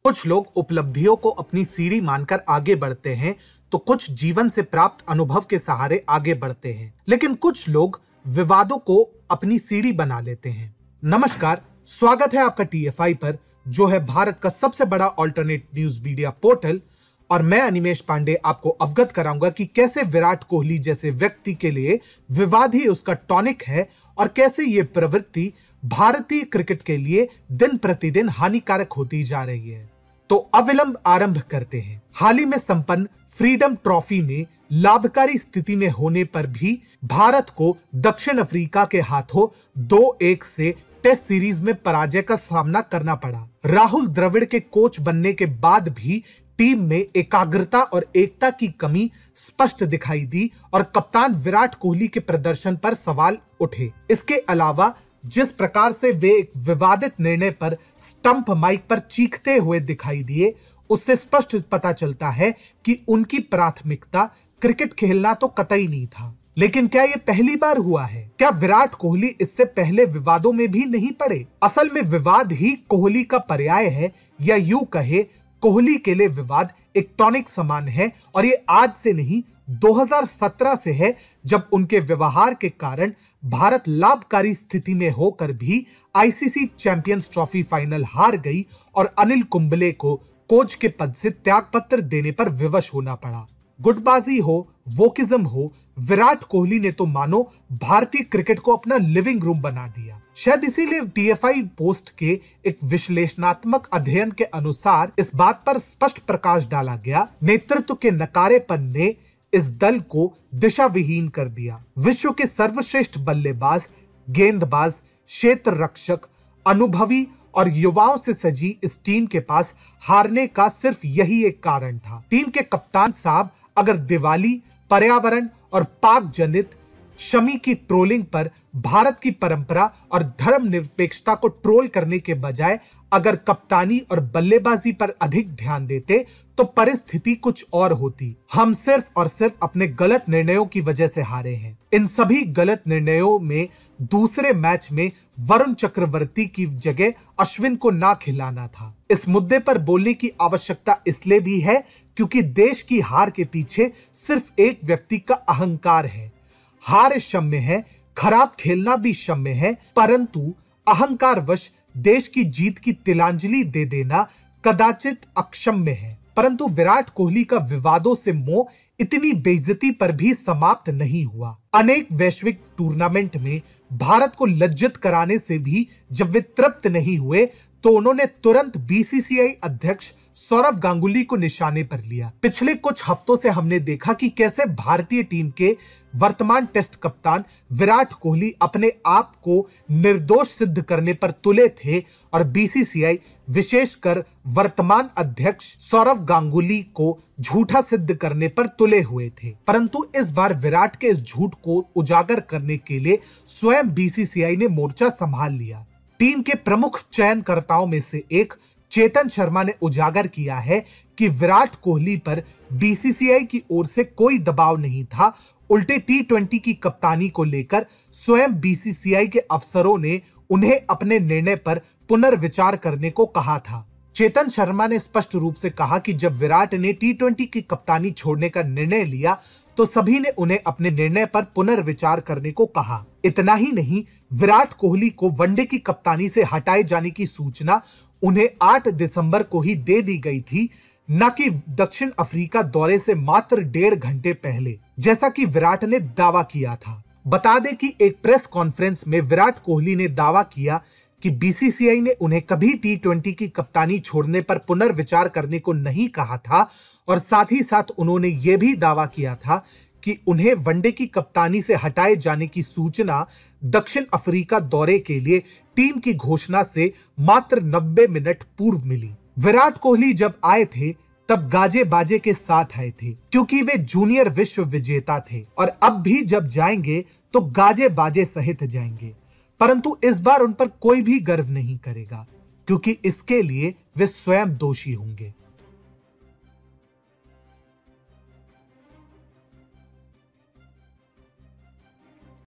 कुछ लोग उपलब्धियों को अपनी सीढ़ी मानकर आगे बढ़ते हैं, तो कुछ जीवन से प्राप्त अनुभव के सहारे आगे बढ़ते हैं, लेकिन कुछ लोग विवादों को अपनी सीढ़ी बना लेते हैं। नमस्कार, स्वागत है आपका TFI पर, जो है भारत का सबसे बड़ा अल्टरनेट न्यूज मीडिया पोर्टल। और मैं अनिमेश पांडे आपको अवगत कराऊंगा कि कैसे विराट कोहली जैसे व्यक्ति के लिए विवाद ही उसका टॉनिक है और कैसे ये प्रवृत्ति भारतीय क्रिकेट के लिए दिन प्रतिदिन हानिकारक होती जा रही है। तो अविलंब आरंभ करते हैं। हाल ही में संपन्न फ्रीडम ट्रॉफी में लाभकारी स्थिति में होने पर भी भारत को दक्षिण अफ्रीका के हाथों 2-1 से टेस्ट सीरीज में पराजय का सामना करना पड़ा। राहुल द्रविड़ के कोच बनने के बाद भी टीम में एकाग्रता और एकता की कमी स्पष्ट दिखाई दी और कप्तान विराट कोहली के प्रदर्शन पर सवाल उठे। इसके अलावा जिस प्रकार से वे एक विवादित निर्णय पर स्टंप माइक पर चीखते हुए दिखाई दिए, उससे स्पष्ट पता चलता है कि उनकी प्राथमिकता क्रिकेट खेलना तो कतई नहीं था। लेकिन क्या ये पहली बार हुआ है? क्या विराट कोहली इससे पहले विवादों में भी नहीं पड़े? असल में विवाद ही कोहली का पर्याय है, या यूं कहे कोहली के लिए विवाद एक टॉनिक समान है। और ये आज से नहीं 2017 से है, जब उनके व्यवहार के कारण भारत लाभकारी स्थिति में होकर भी ICC चैंपियंस ट्रॉफी फाइनल हार गई और अनिल कुंबले को कोच के पद से त्यागपत्र देने पर विवश होना पड़ा। गुटबाजी हो, वोकिज्म हो, विराट कोहली ने तो मानो भारतीय क्रिकेट को अपना लिविंग रूम बना दिया। शायद इसीलिए TFI पोस्ट के एक विश्लेषणात्मक अध्ययन के अनुसार इस बात पर स्पष्ट प्रकाश डाला गया, नेतृत्व के नकारेपन ने इस दल को दिशा विहीन कर दिया। विश्व के सर्वश्रेष्ठ बल्लेबाज, गेंदबाज, क्षेत्र रक्षक, अनुभवी और युवाओं से सजी इस टीम के पास हारने का सिर्फ यही एक कारण था। टीम के कप्तान साहब अगर दिवाली, पर्यावरण और पाक जनित शमी की ट्रोलिंग पर भारत की परंपरा और धर्मनिरपेक्षता को ट्रोल करने के बजाय अगर कप्तानी और बल्लेबाजी पर अधिक ध्यान देते, तो परिस्थिति कुछ और होती। हम सिर्फ और सिर्फ अपने गलत निर्णयों की वजह से हारे हैं। इन सभी गलत निर्णयों में दूसरे मैच में वरुण चक्रवर्ती की जगह अश्विन को ना खिलाना था। इस मुद्दे पर बोलने की आवश्यकता इसलिए भी है क्योंकि देश की हार के पीछे सिर्फ एक व्यक्ति का अहंकार है। हार क्षम्य है, खराब खेलना भी क्षम्य है, परंतु अहंकारवश देश की जीत की तिलांजलि दे देना कदाचित अक्षम्य है। परंतु विराट कोहली का विवादों से मोह इतनी बेइज्जती पर भी समाप्त नहीं हुआ। अनेक वैश्विक टूर्नामेंट में भारत को लज्जित कराने से भी जब वे तृप्त नहीं हुए, तो उन्होंने तुरंत BCCI अध्यक्ष सौरव गांगुली को निशाने पर लिया। पिछले कुछ हफ्तों से हमने देखा कि कैसे भारतीय टीम के वर्तमान टेस्ट कप्तान विराट कोहली अपने आप को निर्दोष सिद्ध करने पर तुले थे और BCCI विशेषकर वर्तमान अध्यक्ष सौरव गांगुली को झूठा सिद्ध करने पर तुले हुए थे। परंतु इस बार विराट के इस झूठ को उजागर करने के लिए स्वयं BCCI ने मोर्चा संभाल लिया। टीम के प्रमुख चयनकर्ताओं में से एक चेतन शर्मा ने उजागर किया है कि विराट कोहली पर BCCI की ओर से कोई दबाव नहीं था। उल्टे T20 की कप्तानी को लेकर स्वयं BCCI के अफसरों ने उन्हें अपने निर्णय पर पुनर्विचार करने को कहा था। चेतन शर्मा ने स्पष्ट रूप से कहा कि जब विराट ने T20 की कप्तानी छोड़ने का निर्णय लिया, तो सभी ने उन्हें अपने निर्णय पर पुनर्विचार करने को कहा। इतना ही नहीं, विराट कोहली को वनडे की कप्तानी से हटाए जाने की सूचना उन्हें 8 दिसंबर को ही दे दी गई थी, न कि दक्षिण अफ्रीका दौरे से मात्र 1.5 घंटे पहले, जैसा कि विराट ने दावा किया था। बता दें कि एक प्रेस कॉन्फ्रेंस में विराट कोहली ने दावा किया कि BCCI ने उन्हें कभी T20 की कप्तानी छोड़ने पर पुनर्विचार करने को नहीं कहा था, और साथ ही साथ उन्होंने यह भी दावा किया था कि उन्हें वनडे की कप्तानी से हटाए जाने की सूचना दक्षिण अफ्रीका दौरे के लिए टीम की घोषणा से मात्र 90 मिनट पूर्व मिली। विराट कोहली जब आए थे तब गाजे बाजे के साथ आए थे, क्योंकि वे जूनियर विश्व विजेता थे, और अब भी जब जाएंगे तो गाजे बाजे सहित जाएंगे। परंतु इस बार उन पर कोई भी गर्व नहीं करेगा, क्योंकि इसके लिए वे स्वयं दोषी होंगे।